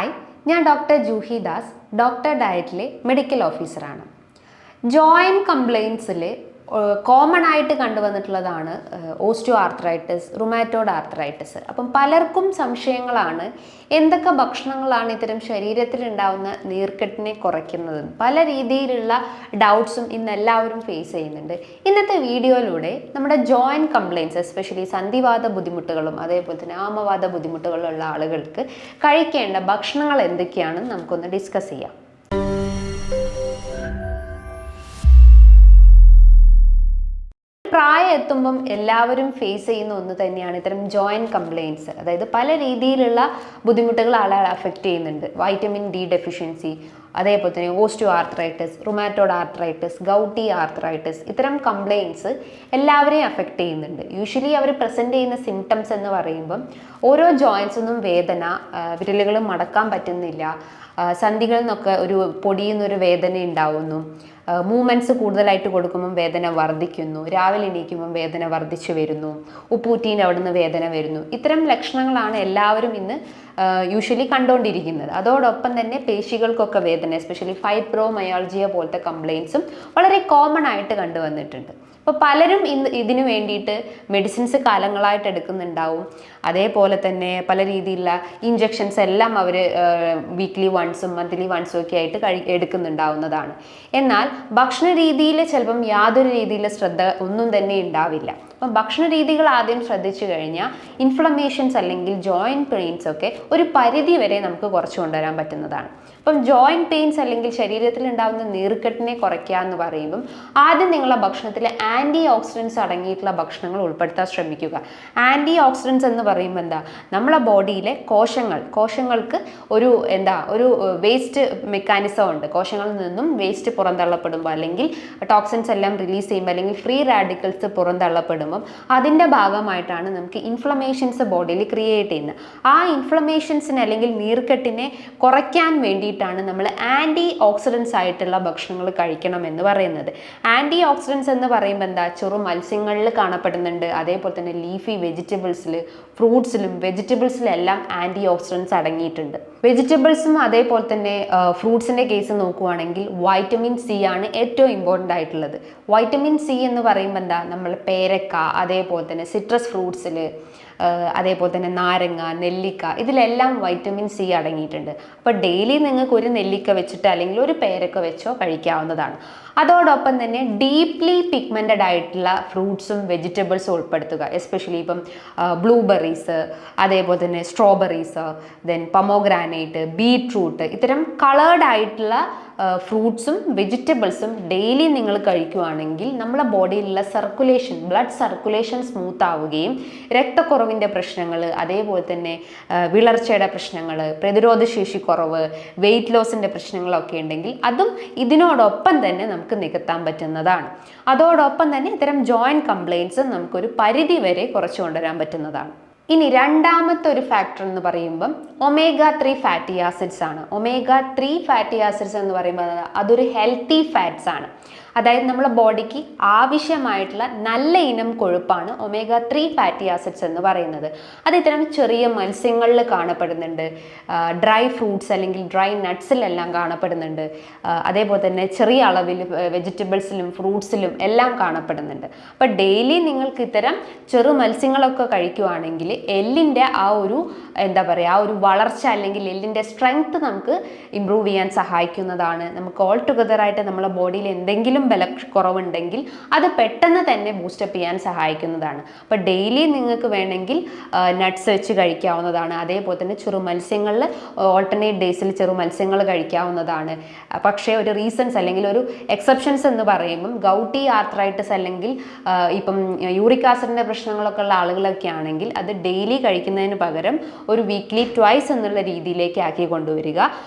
Hi, ഞാൻ doctor Juhi Das, doctor ഡയറ്റിലെ medical ഓഫീസറാണ്. ജോയിൻറ്റ് കംപ്ലയിൻസിൽ കോമൺ ആയിട്ട് കണ്ടുവന്നിട്ടുള്ളതാണ് ഓസ്റ്റിയോ ആർത്രൈറ്റിസ്, റുമാറ്റോയ്ഡ് ആർത്രൈറ്റിസ്. അപ്പം പലർക്കും സംശയങ്ങളാണ് എന്തൊക്കെ ഭക്ഷണങ്ങളാണ് ഇത്തരം ശരീരത്തിലുണ്ടാവുന്ന നീർക്കെട്ടിനെ കുറയ്ക്കുന്നത്. പല രീതിയിലുള്ള ഡൗട്ട്സും ഇന്ന് എല്ലാവരും ഫേസ് ചെയ്യുന്നുണ്ട്. ഇന്നത്തെ വീഡിയോയിലൂടെ നമ്മുടെ ജോയിൻറ്റ് കംപ്ലയിൻസ്, എസ്പെഷ്യലി സന്ധിവാത ബുദ്ധിമുട്ടുകളും അതേപോലെ തന്നെ ആമവാത ബുദ്ധിമുട്ടുകളുള്ള ആളുകൾക്ക് കഴിക്കേണ്ട ഭക്ഷണങ്ങൾ എന്തൊക്കെയാണെന്ന് നമുക്കൊന്ന് ഡിസ്കസ് ചെയ്യാം. പ്രായം എത്തുമ്പം എല്ലാവരും ഫേസ് ചെയ്യുന്ന ഒന്ന് തന്നെയാണ് ഇത്തരം ജോയിൻറ്റ് കംപ്ലയിൻസ്. അതായത് പല രീതിയിലുള്ള ബുദ്ധിമുട്ടുകൾ ആളെ അഫക്റ്റ് ചെയ്യുന്നുണ്ട്. വൈറ്റമിൻ ഡി ഡെഫിഷ്യൻസി, അതേപോലെ തന്നെ osteo arthritis, rheumatoid arthritis, gouty arthritis, ഇത്തരം കംപ്ലയിൻസ് എല്ലാവരെയും അഫക്റ്റ് ചെയ്യുന്നുണ്ട്. യൂഷ്വലി അവർ പ്രസൻറ്റ് ചെയ്യുന്ന സിംറ്റംസ് എന്ന് പറയുമ്പം ഓരോ ജോയിൻസിനും വേദന, വിരലുകൾ മടക്കാൻ പറ്റുന്നില്ല, സന്ധികളിൽ നിന്നൊക്കെ ഒരു പൊടിയുന്നൊരു വേദന ഉണ്ടാവുന്നു, മൂവ്മെൻറ്റ്സ് കൂടുതലായിട്ട് കൊടുക്കുമ്പം വേദന വർദ്ധിക്കുന്നു, രാവിലെ എണീക്കുമ്പം വേദന വർദ്ധിച്ചു വരുന്നു, ഉപ്പൂറ്റീൻ്റെ അവിടെ നിന്ന് വേദന വരുന്നു. ഇത്തരം ലക്ഷണങ്ങളാണ് എല്ലാവരും ഇന്ന് യൂഷ്വലി കണ്ടുകൊണ്ടിരിക്കുന്നത്. അതോടൊപ്പം തന്നെ പേശികൾക്കൊക്കെ വേദന, എസ്പെഷ്യലി ഫൈബ്രോമയാൾജിയ പോലത്തെ കംപ്ലയിൻസും വളരെ കോമൺ ആയിട്ട് കണ്ടുവന്നിട്ടുണ്ട്. അപ്പോൾ പലരും ഇതിന് വേണ്ടിയിട്ട് മെഡിസിൻസ് കാലങ്ങളായിട്ട് എടുക്കുന്നുണ്ടാവും. അതേപോലെ തന്നെ പല രീതിയിലുള്ള ഇഞ്ചെക്ഷൻസ് എല്ലാം അവർ വീക്ക്ലി വൺസും മന്ത്ലി വൺസും ഒക്കെ ആയിട്ട് എടുക്കുന്നുണ്ടാവുന്നതാണ്. എന്നാൽ ഭക്ഷണ രീതിയിൽ ചിലപ്പം യാതൊരു രീതിയിലുള്ള ശ്രദ്ധ ഒന്നും തന്നെ ഉണ്ടാവില്ല. അപ്പം ഭക്ഷണ രീതികൾ ആദ്യം ശ്രദ്ധിച്ചു കഴിഞ്ഞാൽ ഇൻഫ്ലമേഷൻസ് അല്ലെങ്കിൽ ജോയിൻറ്റ് പെയിൻസ് ഒക്കെ ഒരു പരിധി വരെ നമുക്ക് കുറച്ച് കൊണ്ടുവരാൻ പറ്റുന്നതാണ്. അപ്പം ജോയിൻറ്റ് പെയിൻസ് അല്ലെങ്കിൽ ശരീരത്തിൽ ഉണ്ടാകുന്ന നീർക്കെട്ടിനെ കുറയ്ക്കുക എന്ന് പറയുമ്പം ആദ്യം നിങ്ങളുടെ ഭക്ഷണത്തിൽ ആൻറ്റി ഓക്സിഡൻസ് അടങ്ങിയിട്ടുള്ള ഭക്ഷണങ്ങൾ ഉൾപ്പെടുത്താൻ ശ്രമിക്കുക. ആൻറ്റി ഓക്സിഡൻസ് എന്ന് പറയുമ്പോൾ എന്താ, നമ്മളെ ബോഡിയിലെ കോശങ്ങൾക്ക് ഒരു വേസ്റ്റ് മെക്കാനിസം ഉണ്ട്. കോശങ്ങളിൽ നിന്നും വേസ്റ്റ് പുറന്തള്ളപ്പെടുമ്പോൾ അല്ലെങ്കിൽ ടോക്സിൻസ് എല്ലാം റിലീസ് ചെയ്യുമ്പോൾ അല്ലെങ്കിൽ ഫ്രീ റാഡിക്കൽസ് പുറന്തള്ളപ്പെടുമ്പോൾ അതിൻ്റെ ഭാഗമായിട്ടാണ് നമുക്ക് ഇൻഫ്ലമേഷൻസ് ബോഡിയിൽ ക്രിയേറ്റ് ചെയ്യുന്നത്. ആ ഇൻഫ്ലമേഷൻസിനെ അല്ലെങ്കിൽ നീർക്കെട്ടിനെ കുറയ്ക്കാൻ വേണ്ടിയിട്ടാണ് നമ്മൾ ആൻറ്റി ഓക്സിഡൻസ് ആയിട്ടുള്ള ഭക്ഷണങ്ങൾ കഴിക്കണം എന്ന് പറയുന്നത്. ആൻറ്റി ഓക്സിഡൻസ് എന്ന് പറയുമ്പോൾ എന്താ, ചെറു മത്സ്യങ്ങളിൽ കാണപ്പെടുന്നുണ്ട്. അതേപോലെ തന്നെ ലീഫി വെജിറ്റബിൾസിൽ, ഫ്രൂട്ട്സിലും വെജിറ്റബിൾസിലെല്ലാം ആൻറ്റി ഓക്സിഡൻസ് അടങ്ങിയിട്ടുണ്ട്. വെജിറ്റബിൾസും അതേപോലെ തന്നെ ഫ്രൂട്ട്സിൻ്റെ കേസ് നോക്കുവാണെങ്കിൽ വൈറ്റമിൻ സി ആണ് ഏറ്റവും ഇമ്പോർട്ടൻ്റ് ആയിട്ടുള്ളത്. വൈറ്റമിൻ സി എന്ന് പറയുമ്പോൾ എന്താ, നമ്മൾ പേരക്ക, അതേപോലെ തന്നെ സിട്രസ് ഫ്രൂട്ട്സിൽ, അതേപോലെ തന്നെ നാരങ്ങ, നെല്ലിക്ക, ഇതിലെല്ലാം വൈറ്റമിൻ സി അടങ്ങിയിട്ടുണ്ട്. അപ്പോൾ ഡെയിലി നിങ്ങൾക്ക് ഒരു നെല്ലിക്ക വെച്ചിട്ട് അല്ലെങ്കിൽ ഒരു പേരക്ക വെച്ചോ കഴിക്കാവുന്നതാണ്. അതോടൊപ്പം തന്നെ ഡീപ്ലി പിഗ്മെൻറ്റഡ് ആയിട്ടുള്ള ഫ്രൂട്ട്സും വെജിറ്റബിൾസും ഉൾപ്പെടുത്തുക. എസ്പെഷ്യലി ഇപ്പം ബ്ലൂബെറീസ്, അതേപോലെ തന്നെ സ്ട്രോബെറീസ്, ദെൻ പൊമോഗ്രാനൈറ്റ്, ബീട്രൂട്ട്, ഇത്തരം കളേർഡ് ആയിട്ടുള്ള ഫ്രൂട്ട്സും വെജിറ്റബിൾസും ഡെയിലി നിങ്ങൾ കഴിക്കുകയാണെങ്കിൽ നമ്മളെ ബോഡിയിലുള്ള ബ്ലഡ് സർക്കുലേഷൻ സ്മൂത്ത് ആവുകയും രക്തക്കുറവിൻ്റെ പ്രശ്നങ്ങൾ, അതേപോലെ തന്നെ വിളർച്ചയുടെ പ്രശ്നങ്ങൾ, പ്രതിരോധശേഷി കുറവ്, വെയിറ്റ് ലോസിൻ്റെ പ്രശ്നങ്ങളൊക്കെ ഉണ്ടെങ്കിൽ അതും ഇതിനോടൊപ്പം തന്നെ നമുക്ക് നികത്താൻ പറ്റുന്നതാണ്. അതോടൊപ്പം തന്നെ ഇത്തരം ജോയിൻറ്റ് കംപ്ലയിൻസ് നമുക്കൊരു പരിധി വരെ കുറച്ചു കൊണ്ടുവരാൻ പറ്റുന്നതാണ്. ഇനി രണ്ടാമത്തെ ഒരു ഫാക്ടർ എന്ന് പറയുമ്പം omega-3 ഫാറ്റി ആസിഡ്സ് ആണ്. omega-3 ഫാറ്റി ആസിഡ്സ് എന്ന് പറയുമ്പോൾ അതൊരു ഹെൽത്തി ഫാറ്റ്സ് ആണ്. അതായത് നമ്മുടെ ബോഡിക്ക് ആവശ്യമായിട്ടുള്ള നല്ല ഇനം കൊഴുപ്പാണ് omega-3 ഫാറ്റി ആസിഡ്സ് എന്ന് പറയുന്നത്. അത് ഇത്തരം ചെറിയ മത്സ്യങ്ങളിൽ കാണപ്പെടുന്നുണ്ട്, ഡ്രൈ ഫ്രൂട്ട്സ് അല്ലെങ്കിൽ ഡ്രൈ നട്ട്സിലെല്ലാം കാണപ്പെടുന്നുണ്ട്, അതേപോലെ തന്നെ ചെറിയ അളവിൽ വെജിറ്റബിൾസിലും ഫ്രൂട്ട്സിലും എല്ലാം കാണപ്പെടുന്നുണ്ട്. അപ്പോൾ ഡെയിലി നിങ്ങൾക്ക് ഇത്തരം ചെറു മത്സ്യങ്ങളൊക്കെ കഴിക്കുകയാണെങ്കിൽ എല്ലിൻ്റെ ആ ഒരു വളർച്ച അല്ലെങ്കിൽ എല്ലിൻ്റെ സ്ട്രെങ്ത് നമുക്ക് ഇമ്പ്രൂവ് ചെയ്യാൻ സഹായിക്കുന്നതാണ്. നമുക്ക് ഓൾ ടുഗദറായിട്ട് നമ്മളെ ബോഡിയിൽ എന്തെങ്കിലും ബലക്കുറവുണ്ടെങ്കിൽ അത് പെട്ടെന്ന് തന്നെ ബൂസ്റ്റപ്പ് ചെയ്യാൻ സഹായിക്കുന്നതാണ്. അപ്പോൾ ഡെയിലി നിങ്ങൾക്ക് വേണമെങ്കിൽ നട്ട്സ് വെച്ച് കഴിക്കാവുന്നതാണ്. അതേപോലെ തന്നെ ചെറു മത്സ്യങ്ങളിൽ ഓൾട്ടർനേറ്റ് ഡേയ്സിൽ ചെറു മത്സ്യങ്ങൾ കഴിക്കാവുന്നതാണ്. പക്ഷേ ഒരു റീസൺസ് അല്ലെങ്കിൽ ഒരു എക്സെപ്ഷൻസ് എന്ന് പറയുമ്പം ഗൗട്ടി ആർത്രൈറ്റിസ് അല്ലെങ്കിൽ ഇപ്പം യൂറിക് ആസിഡിൻ്റെ പ്രശ്നങ്ങളൊക്കെ ഉള്ള ആളുകളൊക്കെ ആണെങ്കിൽ അത് ഡെയിലി കഴിക്കുന്നതിന് പകരം ഒരു വീക്ക്ലി ട്വൈസ് എന്നുള്ള രീതിയിലേക്ക് ആക്കി കൊണ്ടുവരിക.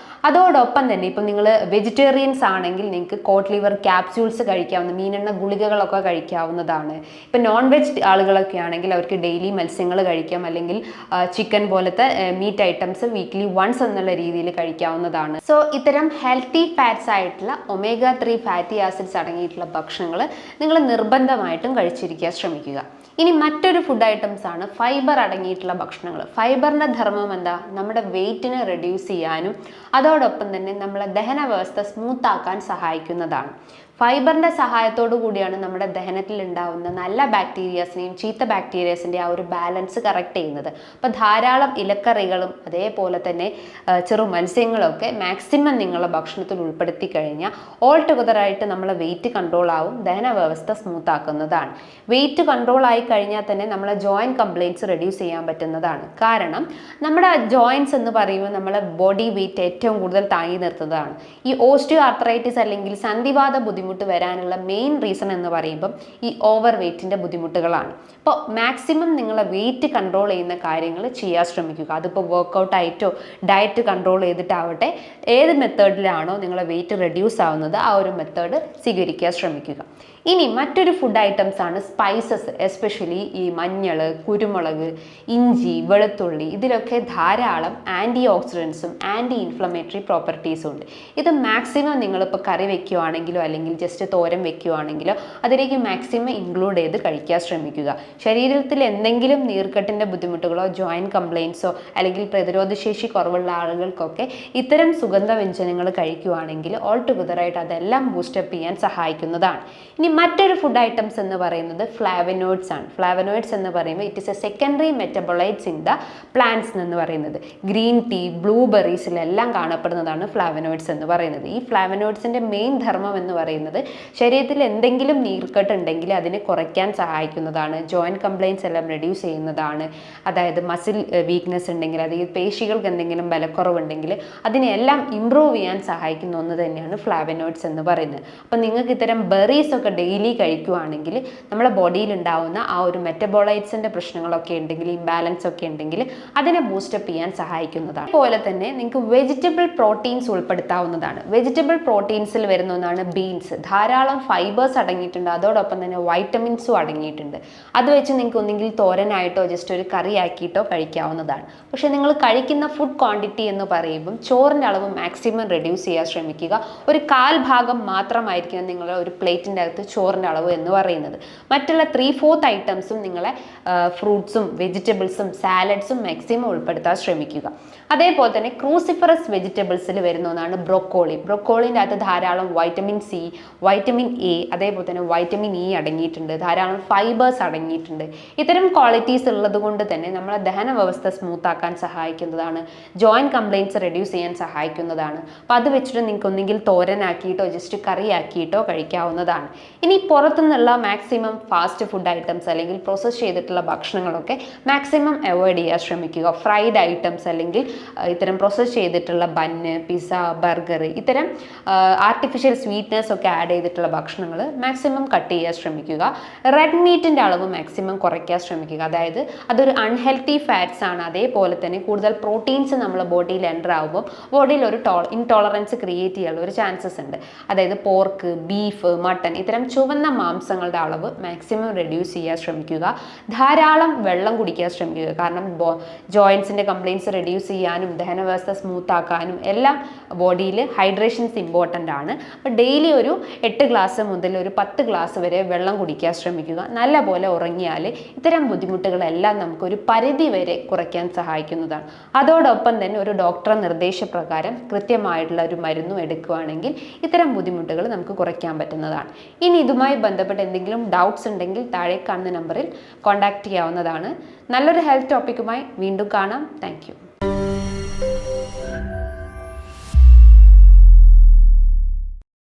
അതോടൊപ്പം തന്നെ ഇപ്പം നിങ്ങൾ വെജിറ്റേറിയൻസ് ആണെങ്കിൽ നിങ്ങൾക്ക് കോട്ട് ലിവർ ക്യാപ്സ്യൂൾസ് കഴിക്കാവുന്ന, മീനെണ്ണ ഗുളികകളൊക്കെ കഴിക്കാവുന്നതാണ്. ഇപ്പം നോൺ വെജ് ആളുകളൊക്കെ ആണെങ്കിൽ അവർക്ക് ഡെയിലി മത്സ്യങ്ങൾ കഴിക്കാം, അല്ലെങ്കിൽ ചിക്കൻ പോലത്തെ മീറ്റ് ഐറ്റംസ് വീക്ക്ലി വൺസ് എന്നുള്ള രീതിയിൽ കഴിക്കാവുന്നതാണ്. സോ ഇത്തരം ഹെൽത്തി ഫാറ്റ്സ് ആയിട്ടുള്ള omega-3 ഫാറ്റി ആസിഡ്സ് അടങ്ങിയിട്ടുള്ള ഭക്ഷണങ്ങൾ നിങ്ങൾ നിർബന്ധമായിട്ടും കഴിച്ചിരിക്കാൻ ശ്രമിക്കുക. ഇനി മറ്റൊരു ഫുഡ് ഐറ്റംസ് ആണ് ഫൈബർ അടങ്ങിയിട്ടുള്ള ഭക്ഷണങ്ങൾ. ഫൈബറിൻ്റെ ധർമ്മം എന്താ? നമ്മുടെ വെയിറ്റിനെ റെഡ്യൂസ് ചെയ്യാനും അതോടൊപ്പം തന്നെ നമ്മളെ ദഹന വ്യവസ്ഥ സ്മൂത്ത് ആക്കാൻ സഹായിക്കുന്നതാണ്. ഫൈബറിൻ്റെ സഹായത്തോടു കൂടിയാണ് നമ്മുടെ ദഹനത്തിൽ ഉണ്ടാവുന്ന നല്ല ബാക്ടീരിയാസിനെയും ചീത്ത ബാക്ടീരിയാസിൻ്റെ ആ ഒരു ബാലൻസ് കറക്റ്റ് ചെയ്യുന്നത്. അപ്പോൾ ധാരാളം ഇലക്കറികളും അതേപോലെ തന്നെ ചെറു മത്സ്യങ്ങളൊക്കെ മാക്സിമം നിങ്ങളുടെ ഭക്ഷണത്തിൽ ഉൾപ്പെടുത്തി കഴിഞ്ഞാൽ ഓൾ ടുഗദറായിട്ട് നമ്മളെ വെയിറ്റ് കൺട്രോൾ ആവും, ദഹന വ്യവസ്ഥ സ്മൂത്ത് ആക്കുന്നതാണ്. വെയിറ്റ് കൺട്രോൾ ആയി കഴിഞ്ഞാൽ തന്നെ നമ്മളെ ജോയിൻറ്റ് കംപ്ലയിൻറ്റ്സ് റെഡ്യൂസ് ചെയ്യാൻ പറ്റുന്നതാണ്. കാരണം നമ്മുടെ ജോയിൻറ്റ്സ് എന്ന് പറയുമ്പോൾ നമ്മളെ ബോഡി വെയിറ്റ് ഏറ്റവും കൂടുതൽ താങ്ങി നിർത്തുന്നതാണ്. ഈ ഓസ്റ്റിയോ ആർത്രൈറ്റിസ് അല്ലെങ്കിൽ സന്ധിവാത ബുദ്ധിമുട്ട് വരാനുള്ള മെയിൻ റീസൺ എന്ന് പറയുമ്പം ഈ ഓവർ വെയ്റ്റിൻ്റെ ബുദ്ധിമുട്ടുകളാണ്. അപ്പോൾ മാക്സിമം നിങ്ങളെ വെയിറ്റ് കൺട്രോൾ ചെയ്യുന്ന കാര്യങ്ങൾ ചെയ്യാൻ ശ്രമിക്കുക. അതിപ്പോൾ വർക്കൗട്ട് ആയിട്ടോ ഡയറ്റ് കൺട്രോൾ ചെയ്തിട്ടാവട്ടെ, ഏത് മെത്തേഡിലാണോ നിങ്ങളെ വെയിറ്റ് റെഡ്യൂസ് ആവുന്നത് ആ ഒരു മെത്തേഡ് സ്വീകരിക്കാൻ ശ്രമിക്കുക. ഇനി മറ്റൊരു ഫുഡ് ഐറ്റംസ് ആണ് സ്പൈസസ്. എസ്പെഷ്യലി ഈ മഞ്ഞൾ, കുരുമുളക്, ഇഞ്ചി, വെളുത്തുള്ളി, ഇതിലൊക്കെ ധാരാളം ആൻറ്റി ഓക്സിഡൻസും ആൻറ്റി ഇൻഫ്ലമേറ്ററി പ്രോപ്പർട്ടീസും ഉണ്ട്. ഇത് മാക്സിമം നിങ്ങളിപ്പോൾ കറി വെക്കുകയാണെങ്കിലോ അല്ലെങ്കിൽ ജസ്റ്റ് തോരൻ വെക്കുകയാണെങ്കിലോ അതിലേക്ക് മാക്സിമം ഇൻക്ലൂഡ് ചെയ്ത് കഴിക്കാൻ ശ്രമിക്കുക. ശരീരത്തിൽ എന്തെങ്കിലും നീർക്കെട്ടിൻ്റെ ബുദ്ധിമുട്ടുകളോ ജോയിൻറ്റ് കംപ്ലയിൻസോ അല്ലെങ്കിൽ പ്രതിരോധശേഷി കുറവുള്ള ആളുകൾക്കൊക്കെ ഇത്തരം സുഗന്ധ വ്യഞ്ജനങ്ങൾ കഴിക്കുകയാണെങ്കിൽ ഓൾ ടുഗദറായിട്ട് അതെല്ലാം ബൂസ്റ്റപ്പ് ചെയ്യാൻ സഹായിക്കുന്നതാണ്. ഇനി മറ്റൊരു ഫുഡ് ഐറ്റംസ് എന്ന് പറയുന്നത് ഫ്ലാവനോയിഡ്സ് ആണ്. ഫ്ലാവനോയിഡ്സ് എന്ന് പറയുമ്പോൾ it is A secondary metabolites in the plants എന്ന് പറയുന്നത്. ഗ്രീൻ ടീ, ബ്ലൂബെറീസിലെല്ലാം കാണപ്പെടുന്നതാണ് ഫ്ലാവനോയിഡ്സ് എന്ന് പറയുന്നത്. ഈ ഫ്ലാവനോയിഡ്സിൻ്റെ മെയിൻ ധർമ്മം എന്ന് പറയുന്നത് ശരീരത്തിൽ എന്തെങ്കിലും നീർക്കെട്ട് ഉണ്ടെങ്കിൽ അതിനെ കുറയ്ക്കാൻ സഹായിക്കുന്നതാണ്. ജോയിൻറ്റ് കംപ്ലയിൻറ്റ്സ് എല്ലാം റെഡ്യൂസ് ചെയ്യുന്നതാണ്. അതായത് മസിൽ വീക്ക്നെസ് ഉണ്ടെങ്കിൽ, അതായത് പേശികൾക്ക് എന്തെങ്കിലും ബലക്കുറവുണ്ടെങ്കിൽ അതിനെല്ലാം ഇമ്പ്രൂവ് ചെയ്യാൻ സഹായിക്കുന്ന ഒന്ന് തന്നെയാണ് ഫ്ലാവനോയിഡ്സ് എന്ന് പറയുന്നത്. അപ്പോൾ നിങ്ങൾക്ക് ഇത്തരം ബെറീസ് ഒക്കെ ഡെയിലി കഴിക്കുകയാണെങ്കിൽ നമ്മുടെ ബോഡിയിൽ ഉണ്ടാവുന്ന ആ ഒരു മെറ്റബോളൈറ്റ്സിൻ്റെ പ്രശ്നങ്ങളൊക്കെ ഉണ്ടെങ്കിൽ, ഇംബാലൻസ് ഒക്കെ ഉണ്ടെങ്കിൽ അതിനെ ബൂസ്റ്റപ്പ് ചെയ്യാൻ സഹായിക്കുന്നതാണ്. അതുപോലെ തന്നെ നിങ്ങൾക്ക് വെജിറ്റബിൾ പ്രോട്ടീൻസ് ഉൾപ്പെടുത്താവുന്നതാണ്. വെജിറ്റബിൾ പ്രോട്ടീൻസിൽ വരുന്ന ഒന്നാണ് ബീൻസ്. ധാരാളം ഫൈബേഴ്സ് അടങ്ങിയിട്ടുണ്ട്, അതോടൊപ്പം തന്നെ വൈറ്റമിൻസും അടങ്ങിയിട്ടുണ്ട്. അത് വെച്ച് നിങ്ങൾക്ക് ഒന്നെങ്കിൽ തോരനായിട്ടോ ജസ്റ്റ് ഒരു കറി ആക്കിയിട്ടോ കഴിക്കാവുന്നതാണ്. പക്ഷേ നിങ്ങൾ കഴിക്കുന്ന ഫുഡ് ക്വാണ്ടിറ്റി എന്ന് പറയുമ്പം ചോറിൻ്റെ അളവ് മാക്സിമം റെഡ്യൂസ് ചെയ്യാൻ ശ്രമിക്കുക. ഒരു 1/4 ഭാഗം മാത്രമായിരിക്കും നിങ്ങളുടെ ഒരു പ്ലേറ്റിൻ്റെ അകത്ത് ചോറിൻ്റെ അളവ് എന്ന് പറയുന്നത്. മറ്റുള്ള 3/4 ഐറ്റംസും നിങ്ങളെ ഫ്രൂട്ട്സും വെജിറ്റബിൾസും സാലഡ്സും മാക്സിമം ഉൾപ്പെടുത്താൻ ശ്രമിക്കുക. അതേപോലെ തന്നെ ക്രൂസിഫറസ് വെജിറ്റബിൾസിൽ വരുന്ന ഒന്നാണ് ബ്രൊക്കോളി. ബ്രൊക്കോളിൻ്റെ അകത്ത് ധാരാളം വൈറ്റമിൻ സി, വൈറ്റമിൻ എ, അതേപോലെ തന്നെ വൈറ്റമിൻ ഇ അടങ്ങിയിട്ടുണ്ട്. ധാരാളം ഫൈബേഴ്സ് അടങ്ങിയിട്ടുണ്ട്. ഇത്തരം ക്വാളിറ്റീസ് ഉള്ളത് കൊണ്ട് തന്നെ നമ്മളെ ദഹന വ്യവസ്ഥ സ്മൂത്ത് ആക്കാൻ സഹായിക്കുന്നതാണ്. ജോയിൻറ്റ് കംപ്ലയിൻറ്റ്സ് റെഡ്യൂസ് ചെയ്യാൻ സഹായിക്കുന്നതാണ്. അപ്പോൾ അത് വെച്ചിട്ട് നിങ്ങൾക്ക് ഒന്നെങ്കിൽ തോരനാക്കിയിട്ടോ ജസ്റ്റ് കറി ആക്കിയിട്ടോ കഴിക്കാവുന്നതാണ്. ഇനി പുറത്തുനിന്നുള്ള മാക്സിമം ഫാസ്റ്റ് ഫുഡ് ഐറ്റംസ് അല്ലെങ്കിൽ പ്രോസസ്സ് ചെയ്തിട്ടുള്ള ഭക്ഷണങ്ങളൊക്കെ മാക്സിമം അവോയ്ഡ് ചെയ്യാൻ ശ്രമിക്കുക. ഫ്രൈഡ് ഐറ്റംസ് അല്ലെങ്കിൽ ഇത്തരം പ്രോസസ്സ് ചെയ്തിട്ടുള്ള ബന്ന്, പിസ്സ, ബർഗർ, ഇത്തരം ആർട്ടിഫിഷ്യൽ സ്വീറ്റ്നസ് ഒക്കെ ആഡ് ചെയ്തിട്ടുള്ള ഭക്ഷണങ്ങൾ മാക്സിമം കട്ട് ചെയ്യാൻ ശ്രമിക്കുക. റെഡ് മീറ്റിൻ്റെ അളവ് മാക്സിമം കുറയ്ക്കാൻ ശ്രമിക്കുക. അതായത് അതൊരു അൺഹെൽത്തി ഫാറ്റ്സ് ആണ്. അതേപോലെ തന്നെ കൂടുതൽ പ്രോട്ടീൻസ് നമ്മൾ ബോഡിയിൽ എൻ്റർ ആകുമ്പോൾ ബോഡിയിൽ ഒരു ഇൻടോളറൻസ് ക്രിയേറ്റ് ചെയ്യാനുള്ള ഒരു ചാൻസസ് ഉണ്ട്. അതായത് പോർക്ക്, ബീഫ്, മട്ടൺ, ഇത്തരം ചുവന്ന മാംസങ്ങളുടെ അളവ് മാക്സിമം റെഡ്യൂസ് ചെയ്യാൻ ശ്രമിക്കുക. ധാരാളം വെള്ളം കുടിക്കാൻ ശ്രമിക്കുക. കാരണം ജോയിൻസിൻ്റെ കംപ്ലയിൻറ്റ്സ് റെഡ്യൂസ് ചെയ്യാനും ദഹന വ്യവസ്ഥ സ്മൂത്ത് ആക്കാനും എല്ലാം ബോഡിയിൽ ഹൈഡ്രേഷൻസ് ഇമ്പോർട്ടൻ്റ് ആണ്. അപ്പോൾ ഡെയിലി ഒരു 8 ഗ്ലാസ് മുതൽ ഒരു 10 ഗ്ലാസ് വരെ വെള്ളം കുടിക്കാൻ ശ്രമിക്കുക. നല്ലപോലെ ഉറങ്ങിയാൽ ഇത്തരം ബുദ്ധിമുട്ടുകളെല്ലാം നമുക്കൊരു പരിധി വരെ കുറയ്ക്കാൻ സഹായിക്കുന്നതാണ്. അതോടൊപ്പം തന്നെ ഒരു ഡോക്ടറുടെ നിർദ്ദേശപ്രകാരം കൃത്യമായിട്ടുള്ള ഒരു മരുന്നും എടുക്കുകയാണെങ്കിൽ ഇത്തരം ബുദ്ധിമുട്ടുകൾ നമുക്ക് കുറയ്ക്കാൻ പറ്റുന്നതാണ്. ഇനി ഇതുമായി ബന്ധപ്പെട്ട് എന്തെങ്കിലും ഡൗട്ട്സ് ഉണ്ടെങ്കിൽ താഴെ കാണുന്ന നമ്പറിൽ കോൺടാക്റ്റ് ചെയ്യാവുന്നതാണ്. നല്ലൊരു ഹെൽത്ത് ടോപ്പിക്കുമായി വീണ്ടും കാണാം. Thank you.